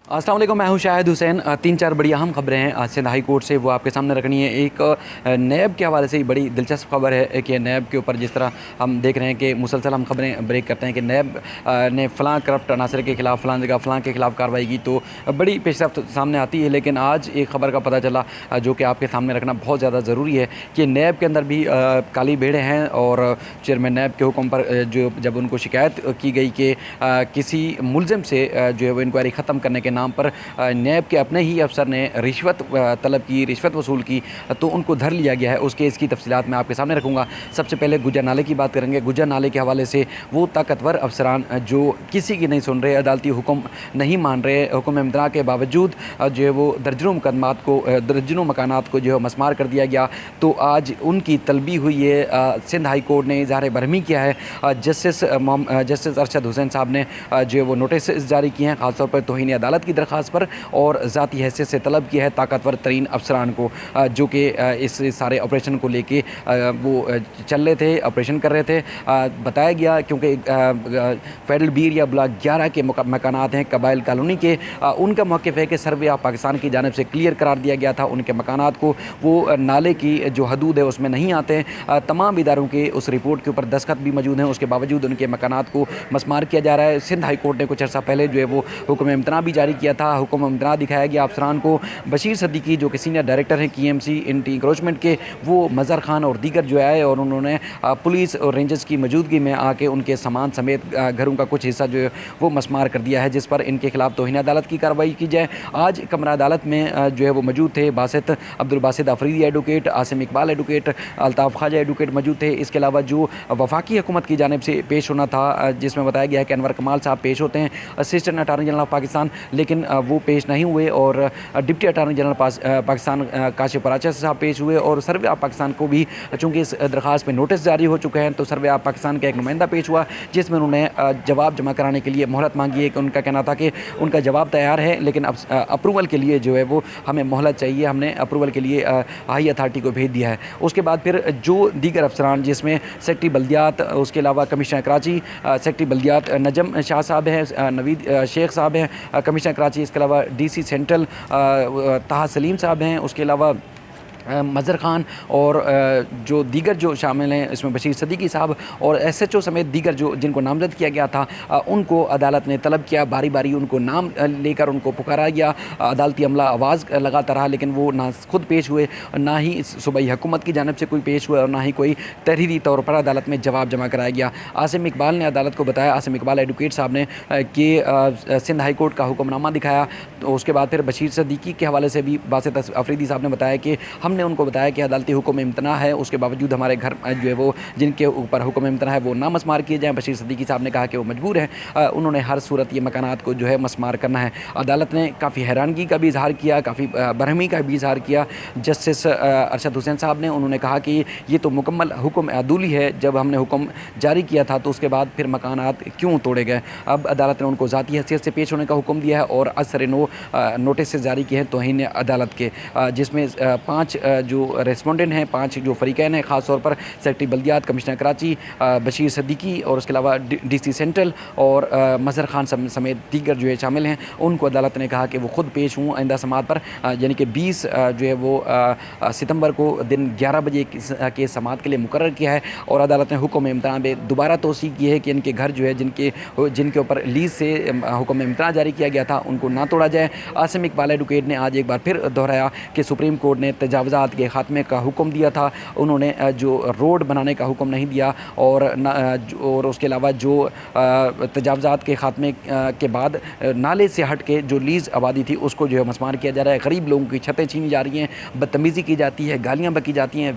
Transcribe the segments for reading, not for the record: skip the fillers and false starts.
अस्सलाम वालेकुम, मैं हूं शाहिद हुसैन। तीन चार बड़ी अहम खबरें हैं सिंध हाई कोर्ट से, वो आपके सामने रखनी है। एक नैब के हवाले से ही बड़ी दिलचस्प खबर है कि नैब के ऊपर जिस तरह हम देख रहे हैं कि मुसलसल हम खबरें ब्रेक करते हैं कि नैब ने फ़लाँ करप्ट अनासर के ख़िलाफ़ फ़लाँ जगह फ़लाँ के ख़िलाफ़ कार्रवाई की, तो बड़ी पेशरफ्त सामने आती है। लेकिन आज एक खबर का पता चला जो कि आपके सामने रखना बहुत ज़्यादा ज़रूरी है कि नैब के अंदर भी काली भेड़ें हैं। और चेयरमैन नैब के हुक्म पर जो जब उनको शिकायत की गई कि किसी मुलजिम से जो है वो इंक्वायरी ख़त्म करने के नाम पर नैब के अपने ही अफसर ने रिश्वत तलब की, रिश्वत वसूल की, तो उनको धर लिया गया है। उस केस की तफसीलात मैं आपके सामने रखूँगा। सबसे पहले गुज्जर नाले की बात करेंगे। गुज्जर नाले के हवाले से वो ताकतवर अफसरान जो किसी की नहीं सुन रहे, अदालती हुक्म नहीं मान रहे, हुक्म इम्तना के बावजूद जो है वो दर्जनों मुकदमात को, दर्जनों मकानात को जो है मसमार कर दिया गया। तो आज उनकी तलबी हुई है। सिंध हाई कोर्ट ने इज़हार बरहमी किया है। जस्टिस अरशद हुसैन साहब ने जो है वो नोटिस जारी किए हैं, ख़ासतौर पर तौहीन अदालत की दरख्वास्त पर, और ज़ाती हैसियत से तलब किया है ताकतवर तरीन अफसरान को जो कि इस सारे ऑपरेशन को लेके वो चल रहे थे, ऑपरेशन कर रहे थे। बताया गया क्योंकि फेडरल बीर या ब्लॉक 11 के मकानात हैं कबाइल कॉलोनी के, उनका मौक़िफ़ है कि सर्वे ऑफ पाकिस्तान की जानिब से क्लियर करार दिया गया था उनके मकानात को, वो नाले की जो हदूद है उसमें नहीं आते हैं। तमाम इदारों के उस रिपोर्ट के ऊपर दस्तखत भी मौजूद हैं, उसके बावजूद उनके मकानात को मसमार किया जा रहा है। सिंध हाई कोर्ट ने कुछ अर्सा पहले जो है वो हुक्म इम्तना भी जारी किया था। हुक्म इम्तना दिखाया गया अफसरान को। बशीर सद्दीकी जो कि सीनियर डायरेक्टर हैं KMC एंटी इंक्रोचमेंट के, वो मज़हर खान और दीगर जो आए और उन्होंने पुलिस और रेंजर्स की मौजूदगी में आके उनके सामान समेत घरों का कुछ हिस्सा जो है वो मसमार कर दिया है, जिस पर इनके खिलाफ तौहीन अदालत की कार्रवाई की जाए। आज कमरा अदालत में जो है वो मौजूद थे Basit Abdul Basit Afridi advocate, Asim Iqbal advocate, Altaf Khwaja advocate मौजूद थे। इसके अलावा जो वफाकी हुकूमत की जानिब से पेश होना था, जिसमें बताया गया है कि अनवर कमाल साहब पेश होते हैं, assistant attorney general of Pakistan, लेकिन वो पेश नहीं हुए। और deputy attorney general Pakistan Kashif Paracha साहब पेश हुए। और सर्वे ऑफ पाकिस्तान को भी चूँकि इस दरख्वास्त पर नोटिस जारी हो चुके हैं, तो सर्वे ऑफ पाकिस्तान का एक नुमाइंदा पेश हुआ जिसमें उन्होंने जवाब जमा कराने के लिए मोहलत मांगी है। कि उनका कहना था कि उनका जवाब तैयार है, लेकिन अब अप्रूवल के लिए जो है वो हमें मोहलत चाहिए। हमने अप्रूवल के लिए हाई अथॉरिटी को भेज दिया है। उसके बाद फिर जो दीगर अफसरान, जिसमें सेक्रेटरी बल्दियात, उसके अलावा कमिश्नर कराची सेक्रेटरी बल्दियात नजम शाह साहब हैं, नवीद शेख साहब हैं कमिश्नर कराची, इसके अलावा DC सेंट्रल ताहा सलीम साहब हैं, उसके अलावा मज़हर ख़ान और जो दीगर जो शामिल हैं इसमें बशीर सद्दीकी साहब और SHO समेत दीगर जो जिनको नामज़द किया गया था, उनको अदालत ने तलब किया। बारी बारी उनको नाम लेकर उनको पुकारा गया। अदालती अमला आवाज़ लगाता रहा, लेकिन वो ना खुद पेश हुए, ना ही सूबाई हुकूमत की जानिब से कोई पेश हुआ, और ना ही कोई तहरीरी तौर पर अदालत में जवाब जमा कराया गया। आसिम इकबाल ने अदालत को बताया, आसिम इकबाल एडवोकेट साहब ने, कि सिंध हाई कोर्ट का हुक्मनामा दिखाया। तो उसके बाद फिर बशीर सद्दीकी के हवाले से भी बासित अफरीदी साहब ने बताया कि हमने उनको बताया कि अदालती हुक्म इम्तना है, उसके बावजूद हमारे घर जो है वो जिनके ऊपर हुक्म इम्तना है वो ना मसमार किए जाएँ। बशीर सद्दीकी साहब ने कहा कि वो मजबूर हैं, उन्होंने हर सूरत ये मकानात को जो है मसमार करना है। अदालत ने काफ़ी हैरानगी का भी इजहार किया, काफ़ी बरहमी का भी इजहार किया। जस्टिस अरशद हुसैन साहब ने, उन्होंने कहा कि ये तो मुकम्मल हुक्म अदूली है, जब हमने हुक्म जारी किया था तो उसके बाद फिर मकानात क्यों तोड़े गए। अब अदालत ने उनको ज़ाती हैसियत से पेश होने का हुक्म दिया है और असर नो नोटिस से जारी किए हैं तौहीन अदालत के, जिसमें 5 जो रेस्पोंडेंट हैं, 5 जो फ़रीक़ैन हैं, ख़ास तौर पर सेक्रेटरी बल्दियात, कमिश्नर कराची बशीर सद्दीकी और उसके अलावा DC सेंट्रल और मज़हर ख़ान समेत दीगर जो है शामिल हैं, उनको अदालत ने कहा कि वो ख़ुद पेश हों आइंदा समात पर, यानी कि 20 जो है वो सितंबर को दिन 11 बजे के समात के लिए मुकर्रर किया है। और अदालत ने हुक्म इम्तना में दोबारा तोसी की है कि इनके घर जो है जिनके ऊपर लीज से हुक्म इम्तना जारी किया गया था उनको ना तोड़ा जाए। आसिम इकबाल एडवोकेट ने आज एक बार फिर दोहराया कि सुप्रीम कोर्ट ने तजावज़ात के ख़ात्मे का हुक्म दिया था, उन्होंने जो रोड बनाने का हुक्म नहीं दिया। और उसके अलावा जो तजावज़ात के ख़ात्मे के बाद नाले से हट के जो लीज़ आबादी थी उसको जो है मसमार किया जा रहा है। गरीब लोगों की छतें छीनी जा रही हैं, बदतमीज़ी की जाती है, गालियाँ बकी जाती हैं।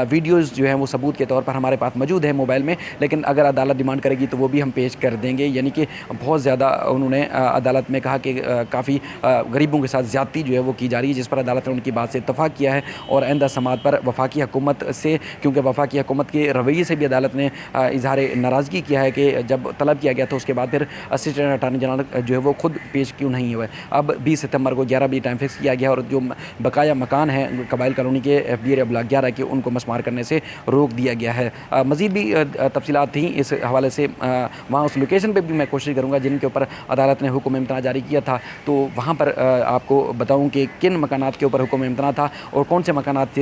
वीडियोज़ जो हैं वो सबूत के तौर पर हमारे पास मौजूद है मोबाइल में, लेकिन अगर अदालत डिमांड करेगी तो वो भी हम पेश कर देंगे। यानी कि बहुत ज़्यादा उन्होंने अदालत में कहा कि काफ़ी गरीबों के साथ ज़्यादती जो है वो की जा रही है, जिस पर अदालत ने उनकी बात से दफ़ा किया है और आइंदा समात पर वफाकी हुकूमत से, क्योंकि वफाकी हुकूमत के रवैये से भी अदालत ने इजहार नाराज़गी किया है कि जब तलब किया गया था उसके बाद फिर असिस्टेंट अटार्नी जनरल जो है वो खुद पेश क्यों नहीं हुए। अब 20 सितंबर को 11 बजे टाइम फिक्स किया गया और जो बकाया मकान है कबाइल कॉलोनी के FBR ब्लॉक 11 के, उनको मसमार करने से रोक दिया गया है। मज़ीद भी तफसीलात थी इस हवाले से, वहाँ उस लोकेशन पर भी मैं कोशिश करूँगा जिनके ऊपर अदालत ने हुक्म इम्तना जारी किया था, तो वहाँ पर आपको बताऊँ कि किन मकानात के ऊपर हुक्म इम्तना था और कौन से मकानात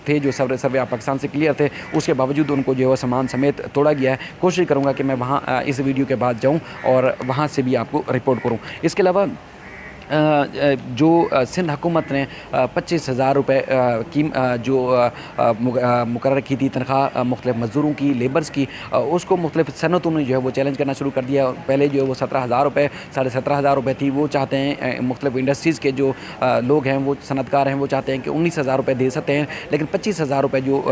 थे जो सर्वे ऑफ पाकिस्तान से क्लियर थे, उसके बावजूद उनको जो है सामान समेत तोड़ा गया है। कोशिश करूँगा कि मैं वहाँ इस वीडियो के बाद जाऊँ और वहाँ से भी आपको रिपोर्ट करूँ। इसके अलावा जो सिंध हुकूमत ने 25,000 रुपये की जो मुकर्रर की थी तनख्वाह मुख्तलिफ मज़दूरों की, लेबर्स की, उसको मुख्तलिफ सनतों ने जो है वो चैलेंज करना शुरू कर दिया। पहले जो है वो 17,000 रुपये, 17,500 रुपये थी, वो चाहते हैं मुख्तलिफ इंडस्ट्रीज़ के जो लोग हैं, वो सनतकार हैं, वो चाहते हैं कि 19,000 रुपये दे सकते हैं, लेकिन 25,000 रुपये जो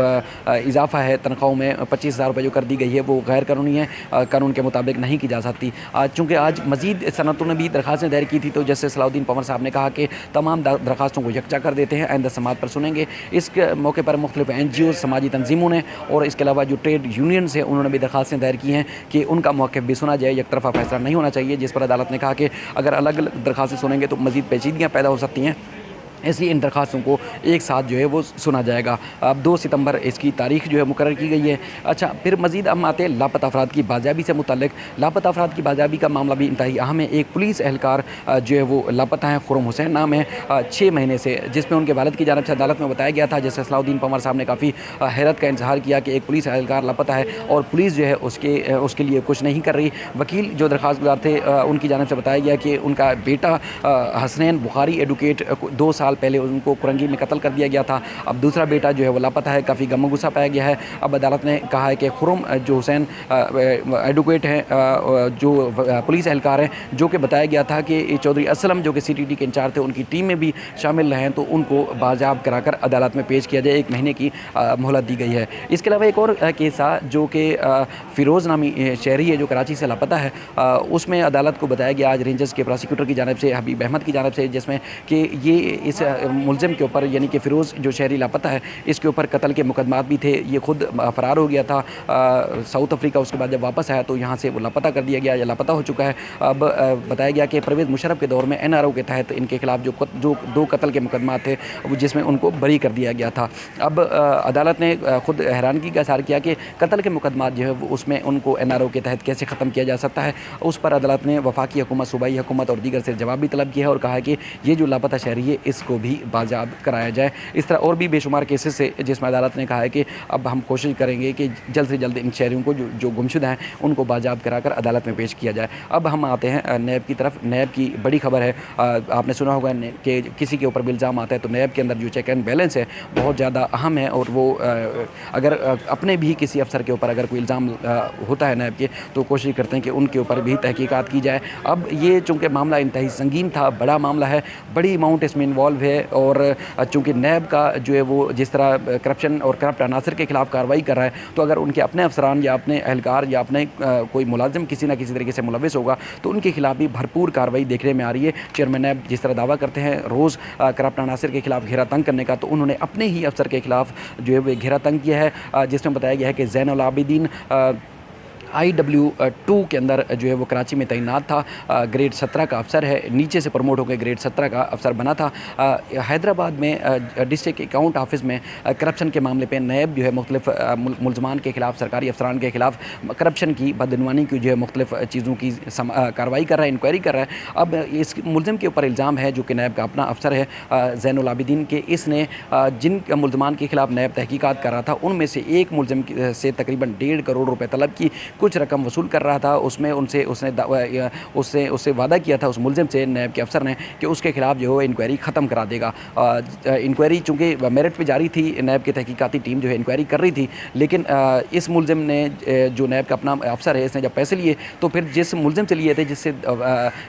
इजाफ़ा है तनख्वाहों में, 25,000 रुपये जो कर दी गई है वो गैर कानूनी है, कानून के मुताबिक नहीं की जा सकती। चूँकि आज मज़ीद सनतों ने भी दरख्वास्तें दायर की थी, तो जस्टिस सलाउद्दीन पवन साहब ने कहा कि तमाम दरख्वास्तों को यकजा कर देते हैं, आइंदा समात पर सुनेंगे। इस मौके पर मुख्तलिफ NGO समाजी तंजीमों ने और इसके अलावा जो ट्रेड यूनियंस हैं उन्होंने भी दरख्वास्तें दायर की हैं कि उनका मौक़िफ़ भी सुना जाए, एक तरफ़ा फैसला नहीं होना चाहिए, जिस पर अदालत ने कहा कि अगर अलग अलग दरख्वास्तें सुनेंगे तो मज़ीद पेचीदगियाँ पैदा हो सकती हैं, इसलिए इन दरख्वास्तों को एक साथ जो है वो सुना जाएगा। अब 2 सितंबर इसकी तारीख जो है मुकर्रर की गई है। अच्छा, फिर मज़ीद हम आते हैं लापता अफराद की बाजियाबी से मुतल्लिक। लापता अफराद की बाजियाबी का मामला भी इंतहाई अहम है। एक पुलिस एहलकार जो है वो लापता है, खुर्रम हुसैन नाम है, 6 महीने से, जिसमें उनके वालिद की जानिब से अदालत में बताया गया था। जैसे सलाउद्दीन पवार साहब ने काफ़ी हैरत का इजहार किया कि एक पुलिस एहलकार लापता है और पुलिस जो है उसके लिए कुछ नहीं कर रही। वकील जो दरख्वास्त गुजार थे उनकी जानिब से बताया गया कि उनका बेटा हसनैन बुखारी एडवोकेट 2 साल पहले उनको कुरंगी में कत्ल कर दिया गया था। अब दूसरा बेटा जो है वो लापता है, काफ़ी गम गुस्सा पाया गया है। अब अदालत ने कहा है कि खुर्रम जो हुसैन एडवोकेट हैं, जो पुलिस एहलकार हैं, जो कि बताया गया था कि चौधरी असलम जो कि CTT के इंचार्ज थे उनकी टीम में भी शामिल रहें, तो उनको बाज़ाब कराकर अदालत में पेश किया जाए। 1 महीने की मोहलत दी गई है। इसके अलावा एक और केस था जो कि फ़िरोज़ नामी शहरी है जो कराची से लापता है, उसमें अदालत को बताया गया आज रेंजर्स के प्रोसिक्यूटर की जानिब से, हबीब अहमद की जानिब से, जिसमें कि ये इस मुलज़िम के ऊपर यानी कि फ़िरोज़ जो शहरी लापता है इसके ऊपर कत्ल के मुकदमात भी थे। ये खुद फ़रार हो गया था साउथ अफ्रीका, उसके बाद जब वापस आया तो यहाँ से वो लापता कर दिया गया या लापता हो चुका है। अब बताया गया कि परवेज़ मुशर्रफ के दौर में NRO के तहत इनके खिलाफ जो 2 कत्ल के मुकदमात थे जिसमें उनको बरी कर दिया गया था। अब अदालत ने खुद हैरानगी का इज़हार किया कि कत्ल के मुकदमात जो है उसमें उनको NRO के तहत कैसे ख़त्म किया जा सकता है। उस पर अदालत ने वफाकी हुकूमत, सूबाई हुकूमत और दीगर से जवाब भी तलब किया है और कहा है कि ये जो लापता शहरी है इसको भी बाज़ाब कराया जाए। इस तरह और भी बेशुमार केसेस से जिसमें अदालत ने कहा है कि अब हम कोशिश करेंगे कि जल्द से जल्द इन शहरियों को जो गुमशुदा हैं उनको बाज़ाब कराकर अदालत में पेश किया जाए। अब हम आते हैं नैब की तरफ। नैब की बड़ी खबर है, आपने सुना होगा कि किसी के ऊपर भी इल्ज़ाम आता है तो नैब के अंदर जो चेक एंड बैलेंस है बहुत ज़्यादा अहम है और वो अगर अपने भी किसी अफसर के ऊपर अगर कोई इल्ज़ाम होता है नैब के, तो कोशिश करते हैं कि उनके ऊपर भी तहकीकात की जाए। अब ये चूँकि मामला इंतहाई संगीन था, बड़ा मामला है, बड़ी अमाउंट इसमें इन्वॉल्व है और चूँकि नैब का जो है वो जिस तरह करप्शन और करप्ट अनासर के खिलाफ कार्रवाई कर रहा है, तो अगर उनके अपने अफसरान या अपने एहलकार या अपने कोई मुलाजिम किसी न किसी तरीके से मुलविस होगा तो उनके खिलाफ भी भरपूर कार्रवाई देखने में आ रही है। चेयरमैन नैब जिस तरह दावा करते हैं रोज़ करप्ट अनासर के खिलाफ घेरा तंग करने का, तो उन्होंने अपने ही अफसर के खिलाफ जो है वो घेरा तंग किया है, जिसमें बताया गया है कि ज़ैनुल आबिदीन IW2 के अंदर जो है वो कराची में तैनात था, ग्रेड 17 का अफसर है, नीचे से प्रमोट होकर ग्रेड 17 का अफसर बना था। हैदराबाद में डिस्ट्रिक्ट अकाउंट ऑफिस में करप्शन के मामले पे नैब जो है मुख्तलिफ मुलजमान के खिलाफ, सरकारी अफसरान के खिलाफ करप्शन की, बदनवानी की जो है मुख्तलिफ चीज़ों की कार्रवाई कर रहा है, इंक्वायरी कर रहा है। अब इस मुलजिम के ऊपर इल्ज़ाम है जो कि नैब का अपना अफसर है ज़ैनुल आबिदीन के, इसने जिन मुलजमान के खिलाफ नैब तहकीकात कर रहा था उनमें से एक मुलजिम से तकरीबन 1.5 करोड़ रुपये तलब की, कुछ रकम वसूल कर रहा था। उसमें उससे वादा किया था उस मुलजिम से नैब के अफसर ने कि उसके खिलाफ जो है इंक्वायरी ख़त्म करा देगा। इंक्वायरी चूँकि मेरिट पे जारी थी, नैब की तहकीकाती टीम जो है इंक्वायरी कर रही थी, लेकिन इस मुलजिम ने जो नैब का अपना अफसर है, इसने जब पैसे लिए तो फिर जिस मुलजिम से लिए थे, जिससे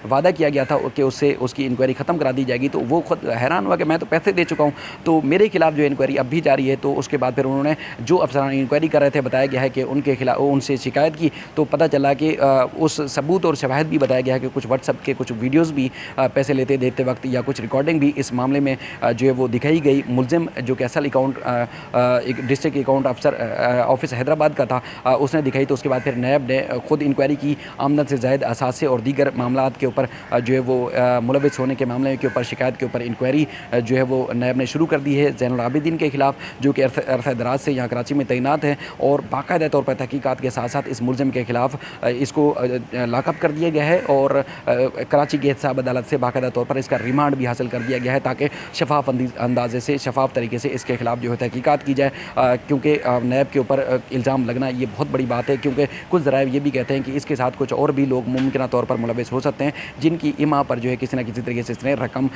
वादा किया गया था कि उससे उसकी इंक्वायरी ख़त्म करा दी जाएगी, तो वो खुद हैरान हुआ कि मैं तो पैसे दे चुका हूँ, तो मेरे खिलाफ जो इंक्वायरी अब भी जारी है। तो उसके बाद फिर उन्होंने जो अफसरान इंक्वायरी कर रहे थे, बताया गया है कि उनके खिलाफ उनसे शिकायत की तो पता चला कि उस सबूत और शवाहिद भी बताया गया है कि कुछ व्हाट्सएप के कुछ वीडियोज़ भी पैसे लेते देखते वक्त या कुछ रिकॉर्डिंग भी इस मामले में जो है वो दिखाई गई। मुलजिम जो कि असल अकाउंट एक डिस्ट्रिक्ट अकाउंट अफसर ऑफिस हैदराबाद का था, उसने दिखाई। तो उसके बाद फिर नैब ने खुद इंक्वायरी की। आमदन से ज़ायद असासे और दीगर मामलात के ऊपर जो है वो मुलविस होने के मामले के ऊपर शिकायत के ऊपर इंक्वायरी जो है वो नैब ने शुरू कर दी है ज़ैनुल आबिदीन के खिलाफ, जो कि अरसा दराज से यहाँ कराची में तैनात है। और बाकायदा तौर पर तहकीकात के साथ साथ इस मुलजिम के खिलाफ इसको लाकअप कर दिया गया है और कराची की एहतसाब अदालत से बाकायदा तौर पर इसका रिमांड भी हासिल कर दिया गया है ताकि शफाफ अंदाजे से शफाफ तरीके से इसके खिलाफ जो है तहकीकात की जाए। क्योंकि नैब के ऊपर इल्ज़ाम लगना ये बहुत बड़ी बात है, क्योंकि कुछ ज़राए ये भी कहते हैं कि इसके साथ कुछ और भी लोग मुमकिन तौर पर मुलविस हो सकते हैं जिनकी इमा पर जो है किसी न किसी तरीके से इसने रकम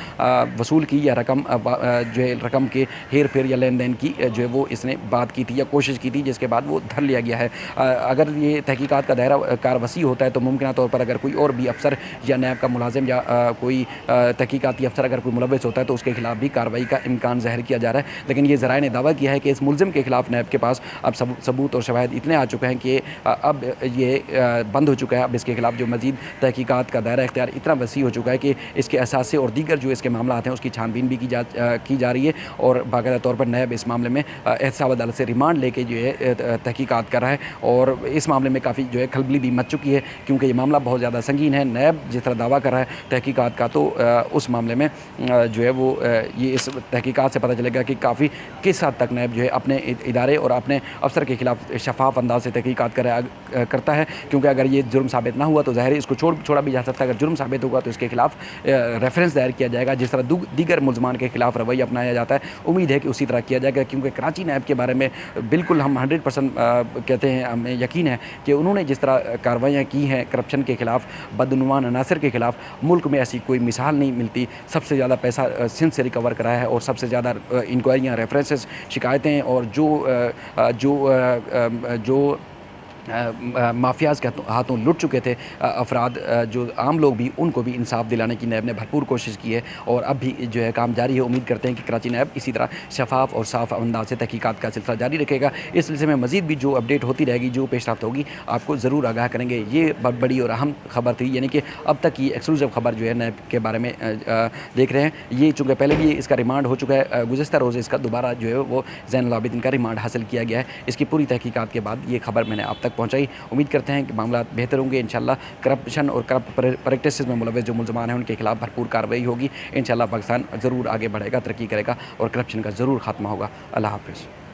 वसूल की या रकम जो है रकम के हेर फेर या लेन देन की जो है वो इसने बात की थी या कोशिश की थी, जिसके बाद वो धर लिया गया है। अगर ये तहकीकात का दायरा कार वसी होता है तो मुमकिन तौर पर अगर कोई और भी अफसर या नैब का मुलाजिम या कोई तहकीकाती अफसर अगर कोई मुलविस होता है तो उसके खिलाफ भी कार्रवाई का इम्कान ज़ाहिर किया जा रहा है। लेकिन ये ज़राए ने दावा किया है कि इस मुलजिम के खिलाफ नैब के पास अब सबूत और शवाहिद इतने आ चुके हैं कि अब ये बंद हो चुका है। अब इसके खिलाफ जो मज़ीद तहकीकात का दायरा इख्तियार इतना वसी हो चुका है कि इसके असासे और दीगर जो इसके मामला हैं उसकी छानबीन भी की जा रही है और बाकायदा तौर पर नैब इस मामले में एहतसाब अदालत से रिमांड लेके जो है तहकीकात कर रहा है। और इस मामले में काफ़ी जो है खलबली भी मच चुकी है, क्योंकि ये मामला बहुत ज़्यादा संगीन है। नैब जिस तरह दावा कर रहा है तहकीकात का, तो उस मामले में जो है वो ये इस तहकीकात से पता चलेगा कि काफ़ी किस हद तक नैब जो है अपने इदारे और अपने अफसर के खिलाफ शफाफ अंदाज से तहकीकात करता है। क्योंकि अगर ये जुर्म साबित ना हुआ तो ज़ाहिर है इसको छोड़ा भी जा सकता है। अगर जुर्म साबित होगा तो इसके खिलाफ रेफरेंस दायर किया जाएगा, जिस तरह दीगर मुलजमान के खिलाफ रवैया अपनाया जाता है। उम्मीद है कि उसी तरह किया जाएगा, क्योंकि कराची नैब के बारे में बिल्कुल हम 100% कहते हैं, हमें यकीन है कि उन्होंने जिस तरह कार्रवाइयाँ की हैं करप्शन के खिलाफ, बदनुमान अनासर के खिलाफ, मुल्क में ऐसी कोई मिसाल नहीं मिलती। सबसे ज़्यादा पैसा सिंध से रिकवर कराया है और सबसे ज़्यादा इंक्वायरियाँ, रेफरेंसेस, शिकायतें और जो माफियाज़ के हाथों लुट चुके थे अफराद, जो आम लोग भी, उनको भी इंसाफ दिलाने की नैब ने भरपूर कोशिश की है और अब भी जो है काम जारी है। उम्मीद करते हैं कि कराची नैब इसी तरह शफाफ और साफ अंदाज से तहकीकात का सिलसिला जारी रखेगा। इस सिलसिले में मज़ीद भी जो अपडेट होती रहेगी, जो पेशरफ्त होगी, आपको ज़रूर आगाह करेंगे। ये बहुत बड़ी और अहम खबर थी, यानी कि अब तक की एक्सक्लूसिव खबर जो है नैब के बारे में देख रहे हैं। ये चूँकि पहले भी इसका रिमांड हो चुका है, गुज़िश्ता रोज़ इसका दोबारा जो है वो ज़ैनुल आबिदीन का रिमांड हासिल किया गया है। इसकी पूरी तहकीकात के बाद ये खबर मैंने आप तक पहुँचाई। उम्मीद करते हैं कि मामला बेहतर होंगे इंशाल्लाह। करप्शन और करप्ट प्रैक्टिसेस में मुलविस जो मुलजमान हैं उनके खिलाफ भरपूर कार्रवाई होगी। इंशाल्लाह पाकिस्तान ज़रूर आगे बढ़ेगा, तरक्की करेगा और करप्शन का ज़रूर खात्मा होगा। अल्लाह हाफ़िज़।